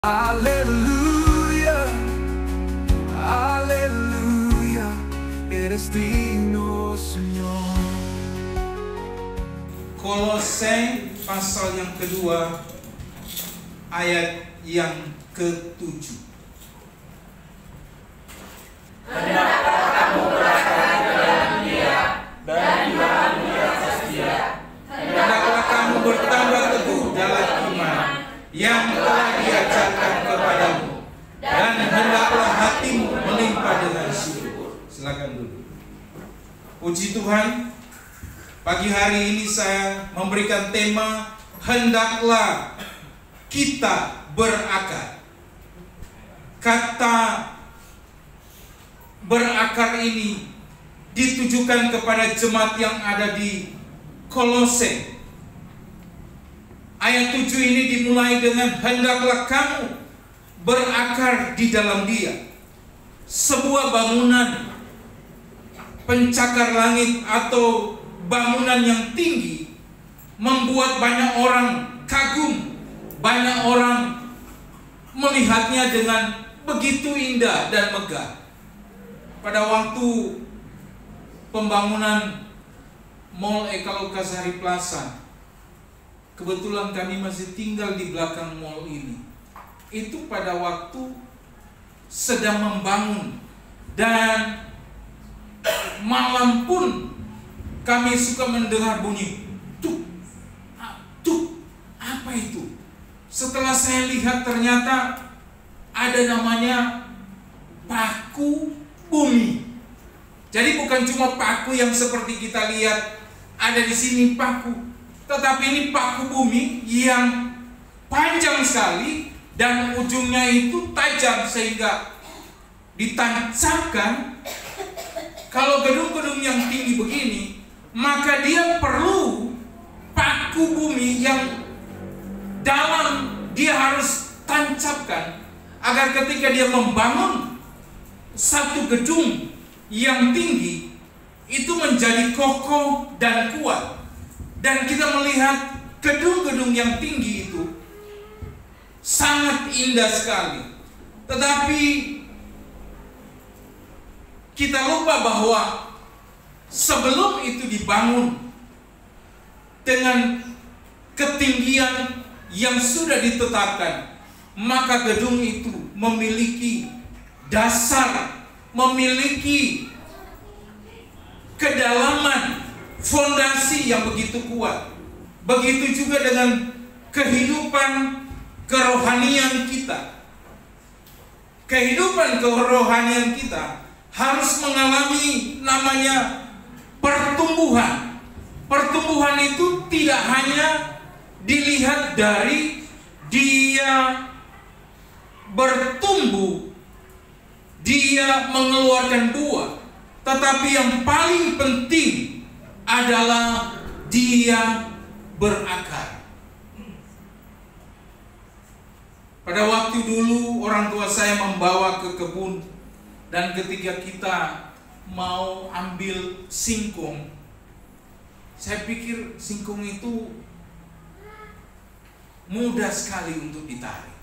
Haleluya, haleluya, eres digno, Señor. Kolose pasal yang kedua, ayat yang ke-7. Hendaklah kamu berakar di dalam Dia dan dibangun di atas Dia. Hendaklah kamu bertambah teguh dalam iman yang telah diajarkan kepadamu, dan hendaklah hatimu melimpah dengan syukur. Silakan duduk. Puji Tuhan, pagi hari ini saya memberikan tema hendaklah kita berakar. Kata berakar ini ditujukan kepada jemaat yang ada di Kolose. Ayat 7 ini dimulai dengan hendaklah kamu berakar di dalam Dia. Sebuah bangunan pencakar langit atau bangunan yang tinggi membuat banyak orang kagum, banyak orang melihatnya dengan begitu indah dan megah. Pada waktu pembangunan Mall Ekalokasari Plaza, kebetulan kami masih tinggal di belakang mall ini. Itu pada waktu sedang membangun, dan malam pun kami suka mendengar bunyi tuk, tuk, apa itu? Setelah saya lihat ternyata ada namanya paku bumi. Jadi bukan cuma paku yang seperti kita lihat ada di sini paku, tetapi ini paku bumi yang panjang sekali dan ujungnya itu tajam sehingga ditancapkan. Kalau gedung-gedung yang tinggi begini, maka dia perlu paku bumi yang dalam dia harus tancapkan agar ketika dia membangun satu gedung yang tinggi itu menjadi kokoh dan kuat. Dan kita melihat gedung-gedung yang tinggi itu sangat indah sekali. Tetapi kita lupa bahwa sebelum itu dibangun dengan ketinggian yang sudah ditetapkan, maka gedung itu memiliki dasar, memiliki kedalaman, fondasi yang begitu kuat. Begitu juga dengan kehidupan kerohanian kita. Kehidupan kerohanian kita harus mengalami namanya pertumbuhan. Pertumbuhan itu tidak hanya dilihat dari dia bertumbuh, dia mengeluarkan buah, tetapi yang paling penting adalah dia berakar. Pada waktu dulu orang tua saya membawa ke kebun, dan ketika kita mau ambil singkong, saya pikir singkong itu mudah sekali untuk ditarik.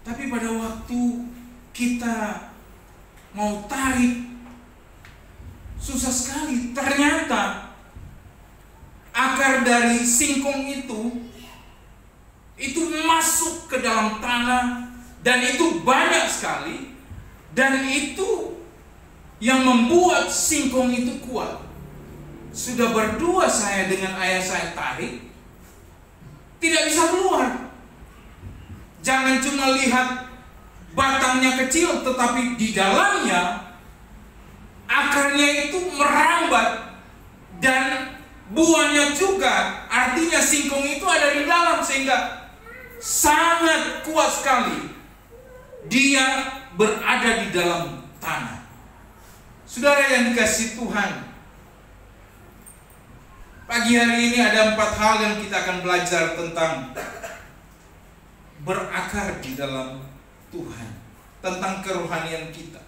Tapi pada waktu kita mau tarik, susah sekali. Ternyata akar dari singkong itu masuk ke dalam tanah, dan itu banyak sekali, dan itu yang membuat singkong itu kuat. Sudah berdua saya dengan ayah saya tarik, tidak bisa keluar. Jangan cuma lihat batangnya kecil, tetapi di dalamnya akarnya itu merambat, dan buahnya juga, artinya singkong itu ada di dalam, sehingga sangat kuat sekali dia berada di dalam tanah. Saudara yang dikasihi Tuhan, pagi hari ini ada 4 hal yang kita akan belajar tentang berakar di dalam Tuhan, tentang kerohanian kita.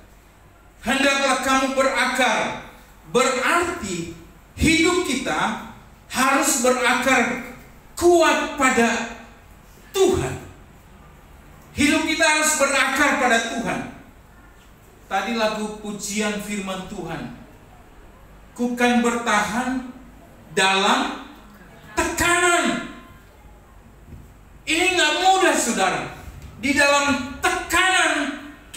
Hendaklah kamu berakar, berarti hidup kita harus berakar kuat pada Tuhan. Hidup kita harus berakar pada Tuhan. Tadi lagu pujian firman Tuhan, ku kan bertahan dalam tekanan. Ini nggak mudah, saudara. Di dalam tekanan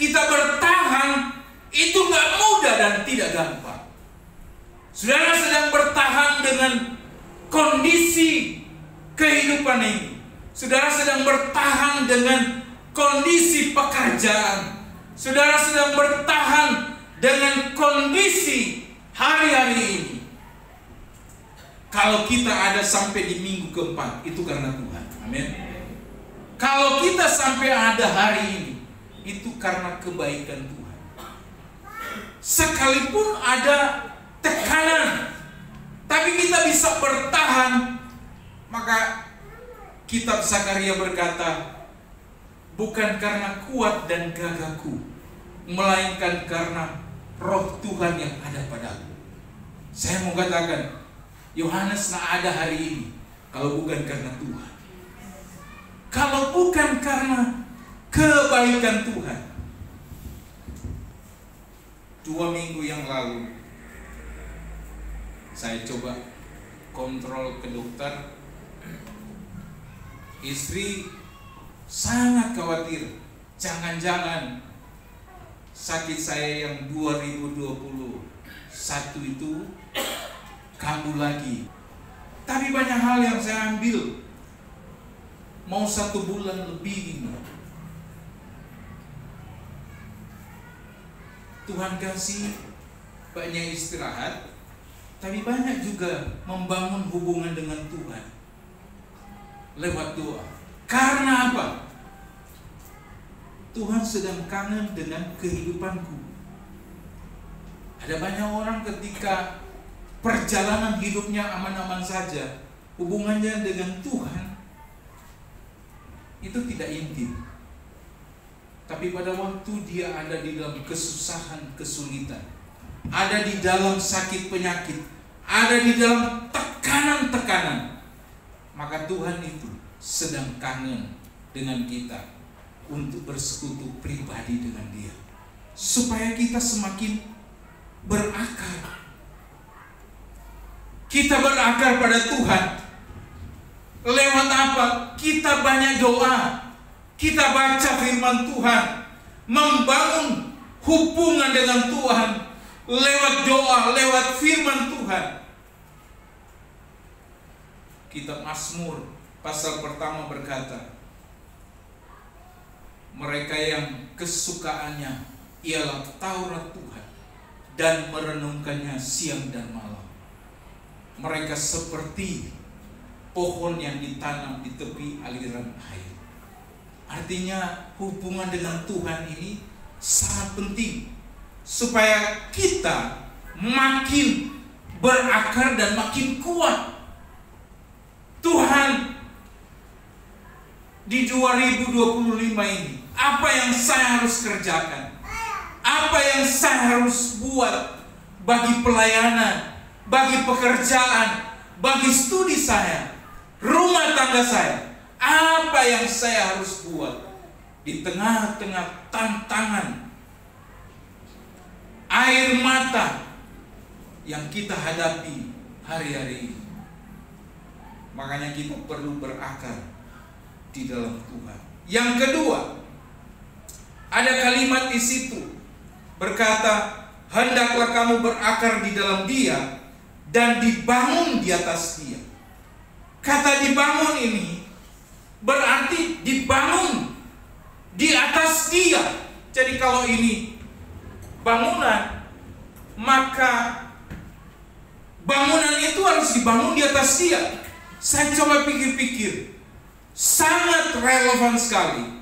kita bertahan, itu nggak mudah dan tidak gampang. Saudara sedang bertahan dengan kondisi kehidupan ini. Saudara sedang bertahan dengan kondisi pekerjaan. Saudara sedang bertahan dengan kondisi hari-hari ini. Kalau kita ada sampai di minggu keempat, itu karena Tuhan. Amin. Kalau kita sampai ada hari ini, itu karena kebaikan Tuhan. Sekalipun ada tekanan, tapi kita bisa bertahan. Maka kitab Zakaria berkata, bukan karena kuat dan gagahku, melainkan karena roh Tuhan yang ada padaku. Saya mau katakan, Yohanes tak ada hari ini kalau bukan karena Tuhan. Kalau bukan karena kebaikan Tuhan. 2 minggu yang lalu saya coba kontrol ke dokter. Istri sangat khawatir, jangan-jangan sakit saya yang 2021 itu kambuh lagi. Tapi banyak hal yang saya ambil, mau 1 bulan lebih ini. Tuhan kasih banyak istirahat, tapi banyak juga membangun hubungan dengan Tuhan lewat doa. Karena apa? Tuhan sedang kangen dengan kehidupanku. Ada banyak orang ketika perjalanan hidupnya aman-aman saja, hubungannya dengan Tuhan itu tidak intim. Tapi pada waktu dia ada di dalam kesusahan, kesulitan, ada di dalam sakit penyakit, ada di dalam tekanan-tekanan, maka Tuhan itu sedang kangen dengan kita untuk bersekutu pribadi dengan Dia, supaya kita semakin berakar. Kita berakar pada Tuhan lewat apa? Kita banyak doa, kita baca firman Tuhan, membangun hubungan dengan Tuhan lewat doa, lewat firman Tuhan. Kitab Mazmur pasal pertama berkata, mereka yang kesukaannya ialah Taurat Tuhan dan merenungkannya siang dan malam. Mereka seperti pohon yang ditanam di tepi aliran air. Artinya hubungan dengan Tuhan ini sangat penting, supaya kita makin berakar dan makin kuat. Tuhan, di 2025 ini, apa yang saya harus kerjakan? Apa yang saya harus buat bagi pelayanan, bagi pekerjaan, bagi studi saya, rumah tangga saya? Apa yang saya harus buat di tengah-tengah tantangan, air mata yang kita hadapi hari-hari ini? Makanya kita perlu berakar di dalam Tuhan. Yang kedua, ada kalimat di situ berkata, hendaklah kamu berakar di dalam Dia dan dibangun di atas Dia. Kata dibangun ini berarti dibangun di atas Dia. Jadi kalau ini bangunan, maka bangunan itu harus dibangun di atas Dia. Saya coba pikir-pikir, sangat relevan sekali.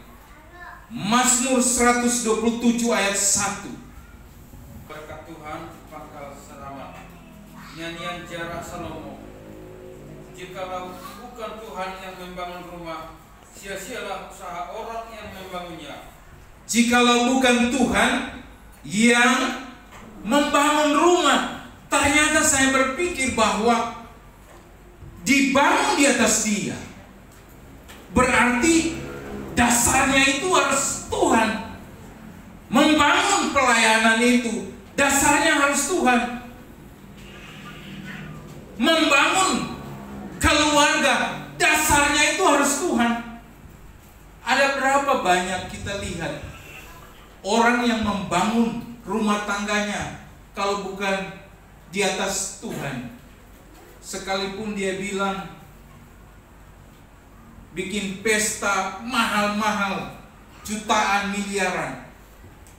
Mazmur 127 ayat 1. Berkat Tuhan bakal selamat. Nyanyian Jara Salomo. Jikalau bukan Tuhan yang membangun rumah, sia-sialah usaha orang yang membangunnya. Jikalau bukan Tuhan yang membangun rumah, ternyata saya berpikir bahwa dibangun di atas Dia berarti dasarnya itu harus Tuhan. Membangun pelayanan itu dasarnya harus Tuhan. Membangun keluarga dasarnya itu harus Tuhan. Ada berapa banyak kita lihat orang yang membangun rumah tangganya kalau bukan di atas Tuhan. Sekalipun dia bilang bikin pesta mahal-mahal, jutaan, miliaran,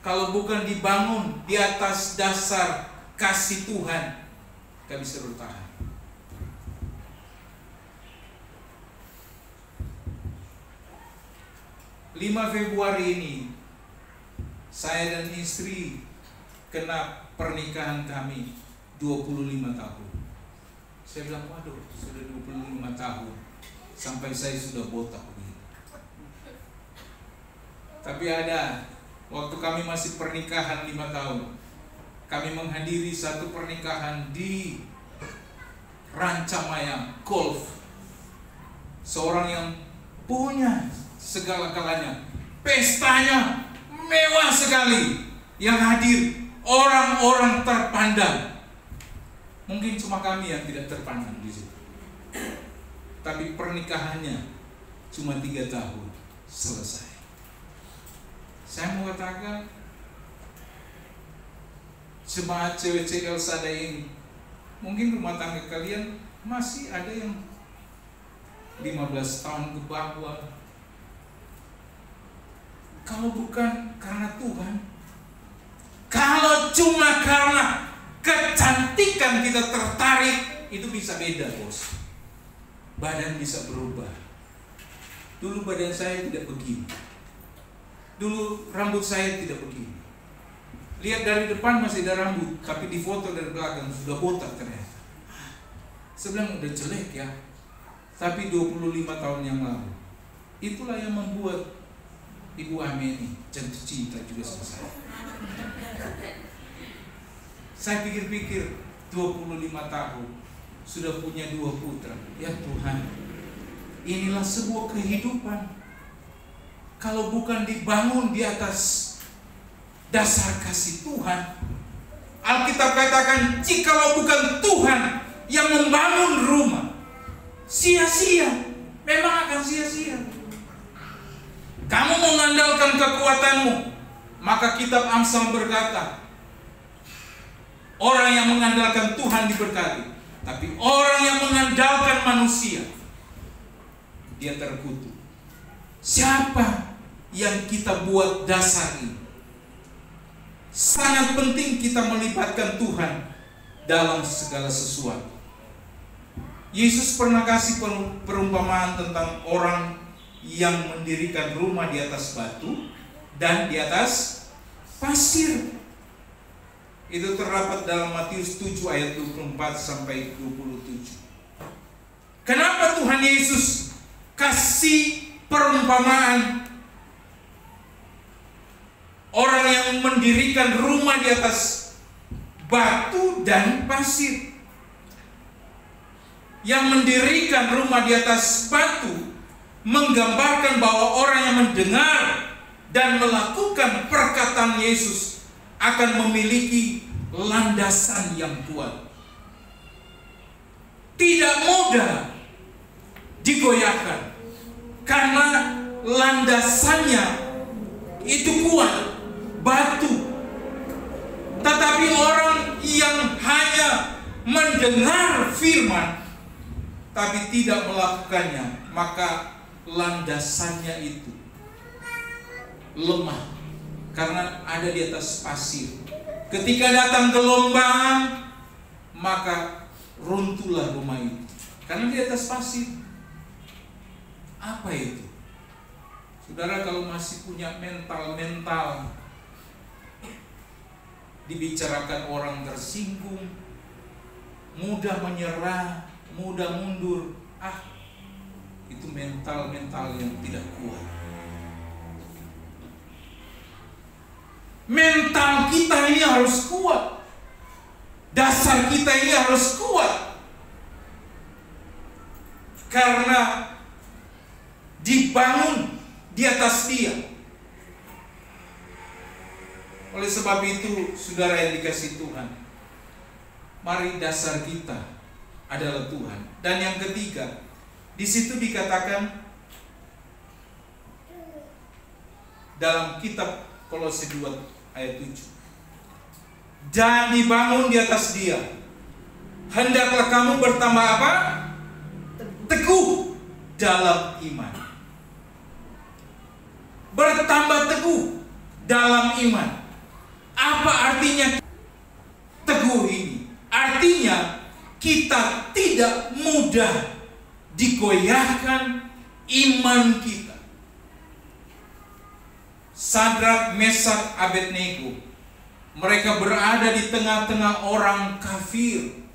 kalau bukan dibangun di atas dasar kasih Tuhan, gak bisa bertahan. Februari ini saya dan istri kena pernikahan kami 25 tahun. Saya bilang, waduh, sudah 25 tahun sampai saya sudah botak begini. Tapi ada waktu kami masih pernikahan 5 tahun, kami menghadiri satu pernikahan di Rancamayang Golf. Seorang yang punya segala-galanya, pestanya mewah sekali, yang hadir orang-orang terpandang. Mungkin cuma kami yang tidak terpandang di situ. Tapi pernikahannya cuma 3 tahun selesai. Saya mau katakan, jemaat cewek-cewek Elsada ini, mungkin rumah tangga kalian masih ada yang 15 tahun ke bawah. Kalau bukan karena Tuhan, kalau cuma karena kecantikan kita tertarik, itu bisa beda, bos. Badan bisa berubah. Dulu badan saya tidak begini. Dulu rambut saya tidak begini. Lihat dari depan masih ada rambut, tapi di foto dari belakang sudah botak ternyata. Sebenarnya udah jelek ya. Tapi 25 tahun yang lalu, itulah yang membuat Ibu Ameni jatuh cinta juga sama saya. Saya pikir-pikir 25 tahun sudah punya 2 putra. Ya Tuhan, inilah sebuah kehidupan. Kalau bukan dibangun di atas dasar kasih Tuhan, Alkitab katakan, jikalau bukan Tuhan yang membangun rumah, sia-sia. Memang akan sia-sia. Kamu mengandalkan kekuatanmu, maka kitab Amsal berkata, orang yang mengandalkan Tuhan diberkati, tapi orang yang mengandalkan manusia, dia terkutuk. Siapa yang kita buat dasar ini? Sangat penting kita melibatkan Tuhan dalam segala sesuatu. Yesus pernah kasih perumpamaan tentang orang yang mendirikan rumah di atas batu dan di atas pasir. Itu terdapat dalam Matius 7 ayat 24 sampai 27. Kenapa Tuhan Yesus kasih perumpamaan orang yang mendirikan rumah di atas batu dan pasir? Yang mendirikan rumah di atas batu menggambarkan bahwa orang yang mendengar dan melakukan perkataan Yesus akan memiliki landasan yang kuat. Tidak mudah digoyahkan karena landasannya itu kuat, batu. Tetapi orang yang hanya mendengar firman tapi tidak melakukannya, maka landasannya itu lemah karena ada di atas pasir. Ketika datang gelombang, maka runtuhlah rumah itu karena di atas pasir. Apa itu? Saudara, kalau masih punya mental dibicarakan orang tersinggung, mudah menyerah, mudah mundur, itu mental yang tidak kuat. Mental kita ini harus kuat. Dasar kita ini harus kuat. Karena dibangun di atas dia. Oleh sebab itu, saudara yang dikasihi Tuhan, mari dasar kita adalah Tuhan. Dan yang ketiga, di situ dikatakan dalam kitab Kolose 2 ayat 7, dan dibangun di atas dia, hendaklah kamu bertambah apa? Teguh dalam iman. Bertambah teguh dalam iman. Apa artinya teguh ini? Artinya kita tidak mudah digoyahkan iman kita. Sadrak, Mesak, Abednego, mereka berada di tengah-tengah orang kafir.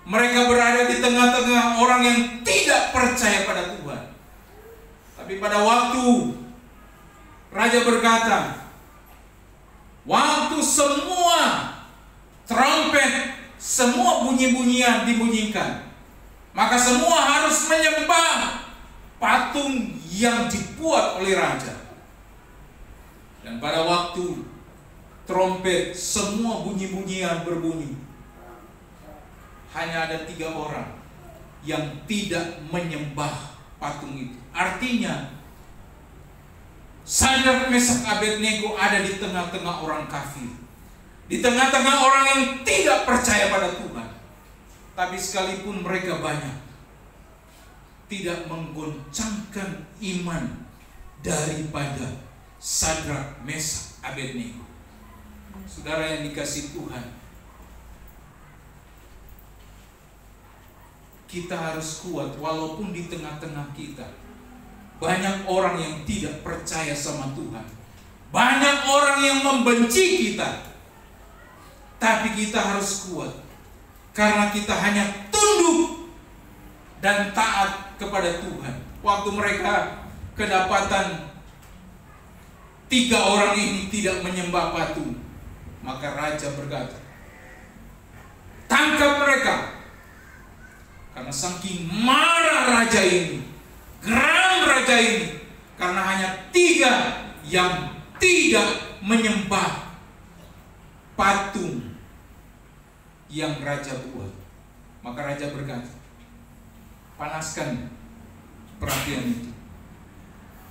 Mereka berada di tengah-tengah orang yang tidak percaya pada Tuhan. Tapi pada waktu Raja berkata, waktu semua trompet, semua bunyi-bunyian dibunyikan, maka semua harus menyembah patung yang dibuat oleh raja. Dan pada waktu trompet, semua bunyi-bunyian berbunyi, hanya ada 3 orang yang tidak menyembah patung itu. Artinya Sadrak, Mesak, Abednego ada di tengah-tengah orang kafir, di tengah-tengah orang yang tidak percaya pada Tuhan. Tapi sekalipun mereka banyak, tidak menggoncangkan iman daripada Sadrak, Mesak, Abednego. Saudara yang dikasihi Tuhan, kita harus kuat walaupun di tengah-tengah kita banyak orang yang tidak percaya sama Tuhan, banyak orang yang membenci kita. Tapi kita harus kuat karena kita hanya tunduk dan taat kepada Tuhan. Waktu mereka kedapatan 3 orang ini tidak menyembah patung, maka raja berkata, tangkap mereka. Karena saking marah raja ini, geram raja ini, karena hanya 3 yang tidak menyembah patung yang raja buat. Maka raja berkata, panaskan perapian itu.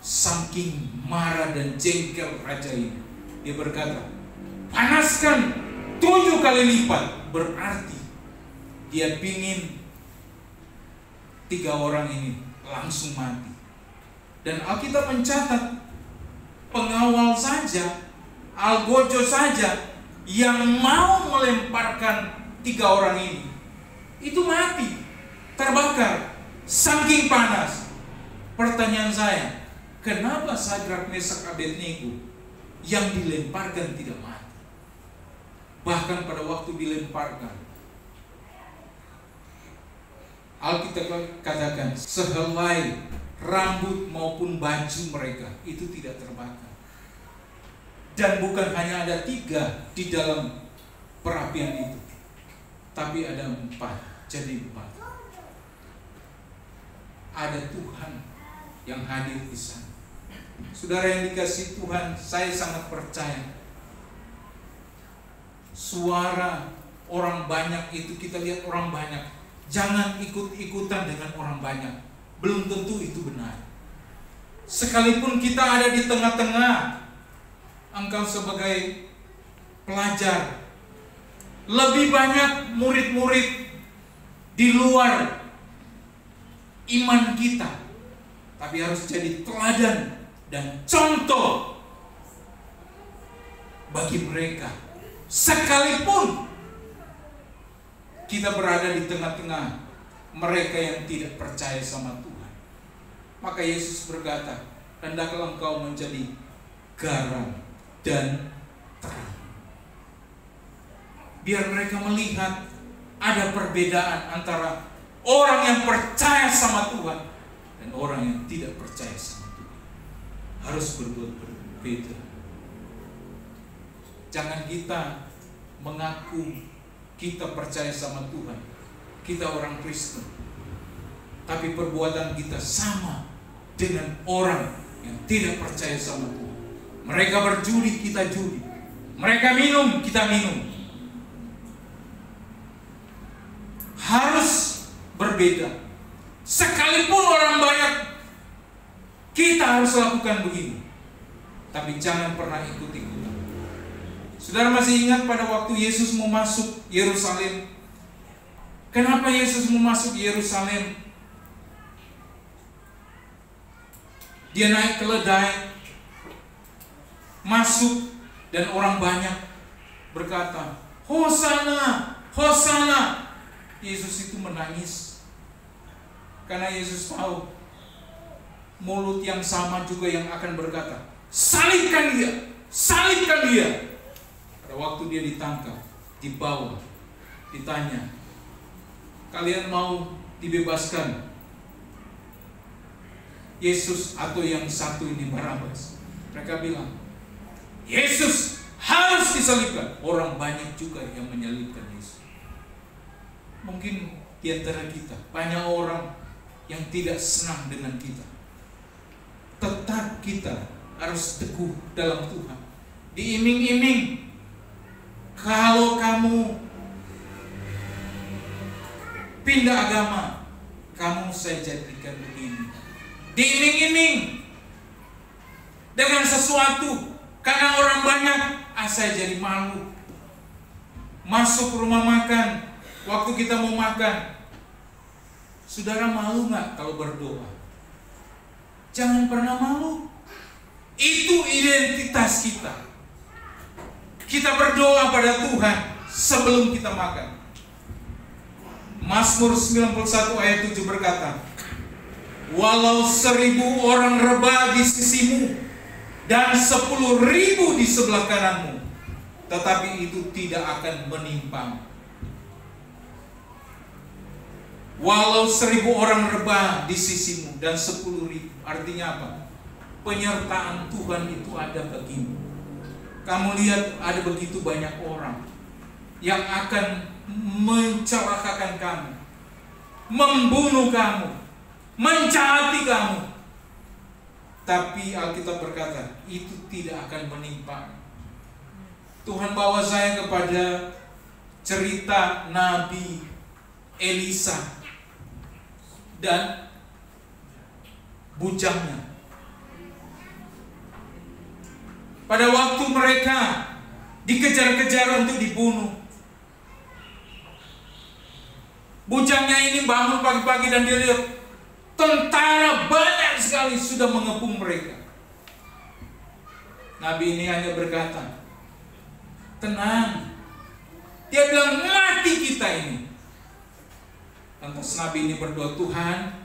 Saking marah dan jengkel raja ini, dia berkata, panaskan 7 kali lipat. Berarti dia pingin 3 orang ini langsung mati. Dan Alkitab mencatat, pengawal saja, algojo saja yang mau melemparkan 3 orang ini, itu mati, terbakar, saking panas. Pertanyaan saya, kenapa Sadrak, Mesak, Abednego yang dilemparkan tidak mati? Bahkan pada waktu dilemparkan, Alkitab katakan sehelai rambut maupun baju mereka itu tidak terbakar. Dan bukan hanya ada 3 di dalam perapian itu, tapi ada 4, jadi 4. Ada Tuhan yang hadir di sana. Saudara yang dikasihi Tuhan, saya sangat percaya suara orang banyak itu, kita lihat orang banyak, jangan ikut-ikutan dengan orang banyak. Belum tentu itu benar. Sekalipun kita ada di tengah-tengah, engkau sebagai pelajar, lebih banyak murid-murid di luar iman kita, tapi harus jadi teladan dan contoh bagi mereka. Sekalipun kita berada di tengah-tengah mereka yang tidak percaya sama Tuhan. Maka Yesus berkata, hendaklah engkau menjadi garam dan terang. Biar mereka melihat ada perbedaan antara orang yang percaya sama Tuhan dan orang yang tidak percaya sama Tuhan. Harus berbuat berbeda. Jangan kita mengaku kita percaya sama Tuhan, kita orang Kristen, tapi perbuatan kita sama dengan orang yang tidak percaya sama Tuhan. Mereka berjudi, kita judi. Mereka minum, kita minum. Harus berbeda. Sekalipun orang banyak, kita harus lakukan begini. Tapi jangan pernah ikut-ikutan. Saudara masih ingat pada waktu Yesus mau masuk Yerusalem? Kenapa Yesus mau masuk Yerusalem? Dia naik keledai, masuk, dan orang banyak berkata, Hosana, Hosana. Yesus itu menangis. Karena Yesus tahu mulut yang sama juga yang akan berkata, salibkan dia, salibkan dia. Pada waktu dia ditangkap, dibawa, ditanya, kalian mau dibebaskan Yesus atau yang satu ini, Barabas? Mereka bilang, Yesus harus disalibkan. Orang banyak juga yang menyalibkan Yesus. Mungkin di antara kita banyak orang yang tidak senang dengan kita. Tetap kita harus teguh dalam Tuhan. Diiming-iming, kalau kamu pindah agama, kamu saya jadikan begini. Diiming-iming dengan sesuatu, karena orang banyak, saya jadi malu. Masuk rumah makan, waktu kita mau makan, saudara malu nggak kalau berdoa? Jangan pernah malu. Itu identitas kita. Kita berdoa pada Tuhan sebelum kita makan. Mazmur 91 ayat 7 berkata, walau 1000 orang rebah di sisimu dan 10.000 di sebelah kananmu, tetapi itu tidak akan menimpamu. Walau 1000 orang rebah di sisimu dan 10.000, artinya apa? Penyertaan Tuhan itu ada bagimu. Kamu lihat ada begitu banyak orang yang akan mencelakakan kamu, membunuh kamu, menjahati kamu. Tapi Alkitab berkata, itu tidak akan menimpa. Tuhan bawa saya kepada cerita Nabi Elisa dan bujangnya. Pada waktu mereka dikejar-kejar untuk dibunuh, bujangnya ini bangun pagi-pagi dan dia lihat tentara banyak sekali sudah mengepung mereka. Nabi ini hanya berkata, tenang. Dia bilang, mati kita ini. Lantas Nabi ini berdoa, Tuhan,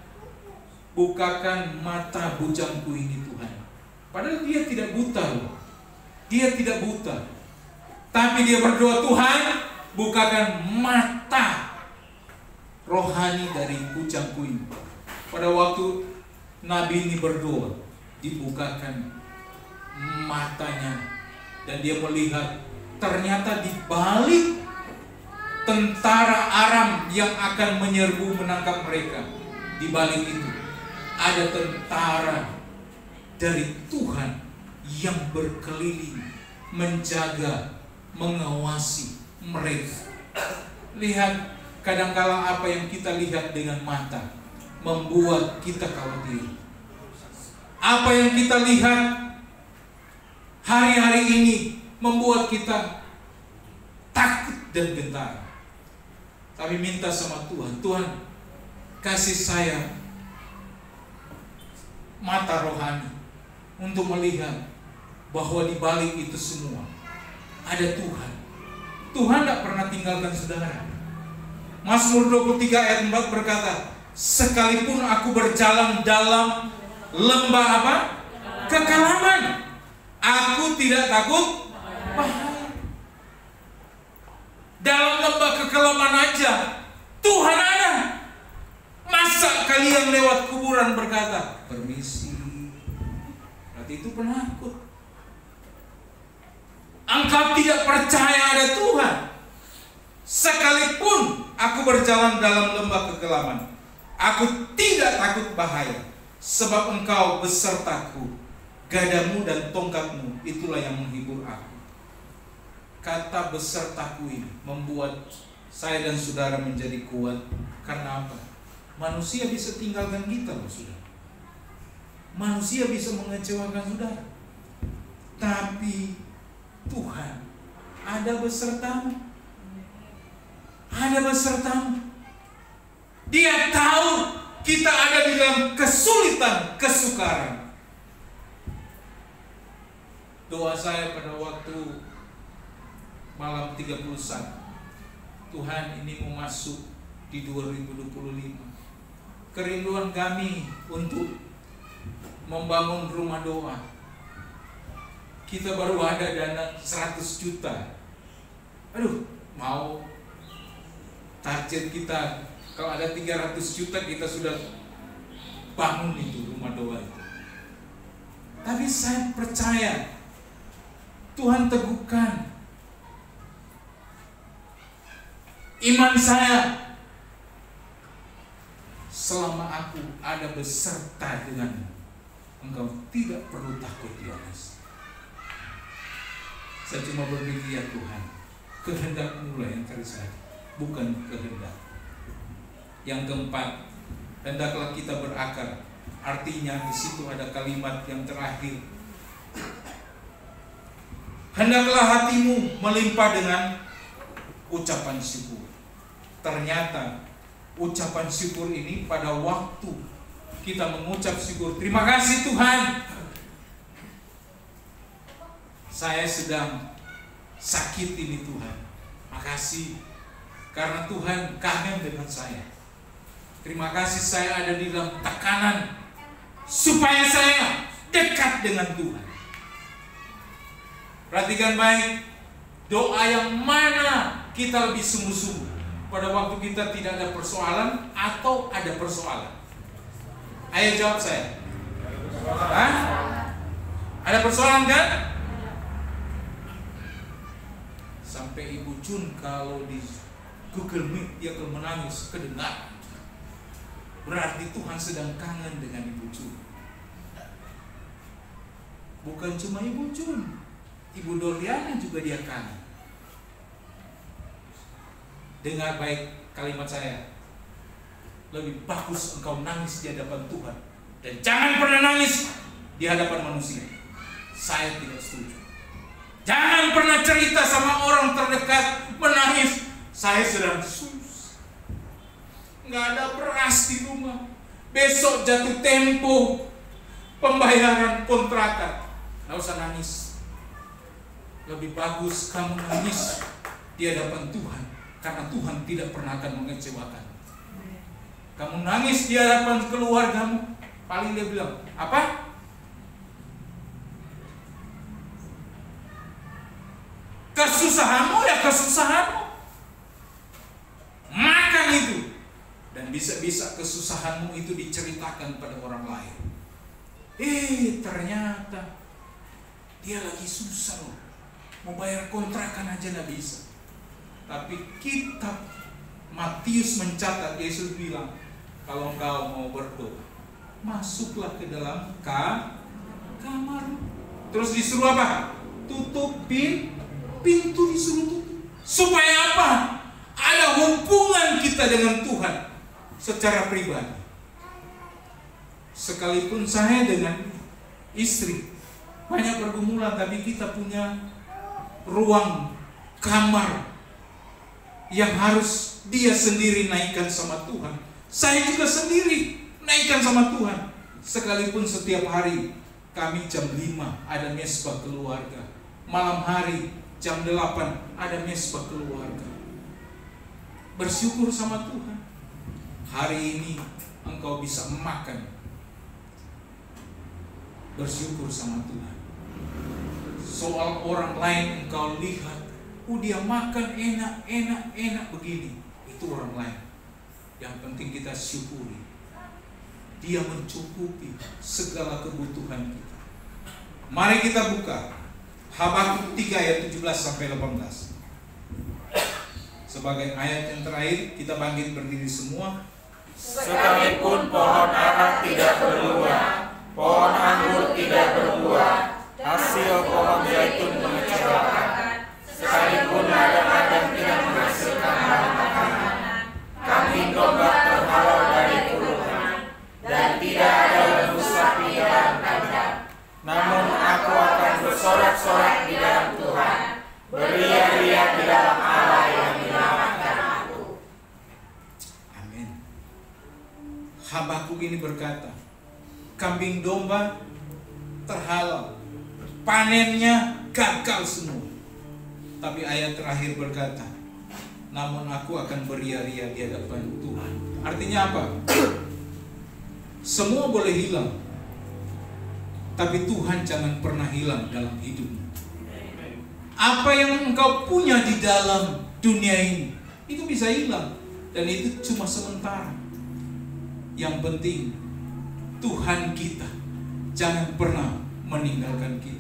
bukakan mata bujangku ini Tuhan. Padahal dia tidak buta loh. Dia tidak buta. Tapi dia berdoa, Tuhan, bukakan mata rohani dari bujangku ini. Pada waktu Nabi ini berdoa, dibukakan matanya. Dan dia melihat, ternyata di balik tentara Aram yang akan menyerbu menangkap mereka, di balik itu ada tentara dari Tuhan yang berkeliling, menjaga, mengawasi mereka. Lihat, kadangkala apa yang kita lihat dengan mata membuat kita khawatir. Apa yang kita lihat hari-hari ini membuat kita takut dan gentar. Tapi minta sama Tuhan, Tuhan kasih saya mata rohani untuk melihat bahwa di balik itu semua ada Tuhan. Tuhan tidak pernah tinggalkan saudara. Mazmur 23 ayat 4 berkata, sekalipun aku berjalan dalam lembah apa? Kekelaman, aku tidak takut bahaya. Dalam lembah kekelaman aja Tuhan ada. Masa kalian lewat kuburan berkata, permisi? Berarti itu penakut. Engkau tidak percaya ada Tuhan. Sekalipun aku berjalan dalam lembah kekelaman, aku tidak takut bahaya, sebab Engkau besertaku. Gadamu dan tongkatmu itulah yang menghibur aku. Kata besertaku ini membuat saya dan saudara menjadi kuat. Karena apa? Manusia bisa tinggalkan kita loh saudara. Manusia bisa mengecewakan saudara. Tapi Tuhan ada besertamu. Ada besertamu. Dia tahu kita ada di dalam kesulitan, kesukaran. Doa saya pada waktu malam 31, Tuhan ini mau masuk di 2025. Kerinduan kami untuk membangun rumah doa. Kita baru ada dana 100 juta. Aduh, mau target kita kalau ada 300 juta kita sudah bangun itu rumah doa itu. Tapi saya percaya Tuhan teguhkan iman saya. Selama aku ada beserta denganmu, engkau tidak perlu takut, Yohanes. Saya cuma berpikir, ya Tuhan, kehendak-Mu lah yang terjadi, bukan kehendak. Yang keempat, hendaklah kita berakar. Artinya di situ ada kalimat yang terakhir. Hendaklah hatimu melimpah dengan ucapan syukur. Ternyata ucapan syukur ini pada waktu kita mengucap syukur, terima kasih Tuhan, saya sedang sakit ini Tuhan, makasih karena Tuhan kangen dengan saya. Terima kasih saya ada di dalam tekanan supaya saya dekat dengan Tuhan. Perhatikan baik, doa yang mana kita lebih sungguh-sungguh pada waktu kita tidak ada persoalan atau ada persoalan? Ayo jawab saya. Hah? Ada persoalan kan? Sampai Ibu Jun kalau di Google Meet dia akan menangis kedengaran. Berarti Tuhan sedang kangen dengan Ibu Jun. Bukan cuma Ibu Jun, Ibu Doriana juga dia kangen. Dengar baik kalimat saya. Lebih bagus engkau nangis di hadapan Tuhan dan jangan pernah nangis di hadapan manusia. Saya tidak setuju. Jangan pernah cerita sama orang terdekat menangis, saya sedang susah, nggak ada beras di rumah, besok jatuh tempo pembayaran kontrakan. Nggak usah nangis. Lebih bagus kamu nangis di hadapan Tuhan, karena Tuhan tidak pernah akan mengecewakan. Kamu nangis di hadapan keluargamu, paling dia bilang, apa? Kesusahanmu ya kesusahanmu. Makan itu. Dan bisa-bisa kesusahanmu itu diceritakan pada orang lain. Ternyata dia lagi susah loh. Mau bayar kontrakan aja gak bisa. Tapi kitab Matius mencatat, Yesus bilang, kalau engkau mau berdoa, masuklah ke dalam kamar. Terus disuruh apa? Tutup pintu, disuruh tutup. Supaya apa? Ada hubungan kita dengan Tuhan secara pribadi. Sekalipun saya dengan istri banyak pergumulan, tapi kita punya ruang kamar yang harus dia sendiri naikkan sama Tuhan. Saya juga sendiri naikkan sama Tuhan. Sekalipun setiap hari kami jam 5 ada mesbah keluarga, malam hari jam 8 ada mesbah keluarga. Bersyukur sama Tuhan. Hari ini engkau bisa makan. Bersyukur sama Tuhan. Soal orang lain engkau lihat, dia makan enak begini. Itu orang lain. Yang penting kita syukuri. Dia mencukupi segala kebutuhan kita. Mari kita buka Habakuk 3 ayat 17 sampai 18. Sebagai ayat yang terakhir, kita bangkit berdiri semua. Sekalipun pohon ara tidak berbuah, pohon anggur tidak berbuah, hasil pohon zaitun mengecewakan. Sekalipun ladang-ladang tidak menghasilkan bahan makanan, kambing domba terhalau dari kurungan, dan tidak ada lembu sapi dalam kandang. Namun aku akan bersorak-sorak di dalam Tuhan, beria-ria di dalam Allah yang menyelamatkan aku. Amin. Habakuk ini berkata, kambing domba terhalau, panennya gagal semua. Tapi ayat terakhir berkata, namun aku akan beria-ria di hadapan Tuhan. Artinya apa? Semua boleh hilang, tapi Tuhan jangan pernah hilang dalam hidupmu. Apa yang engkau punya di dalam dunia ini, itu bisa hilang, dan itu cuma sementara. Yang penting Tuhan kita jangan pernah meninggalkan kita.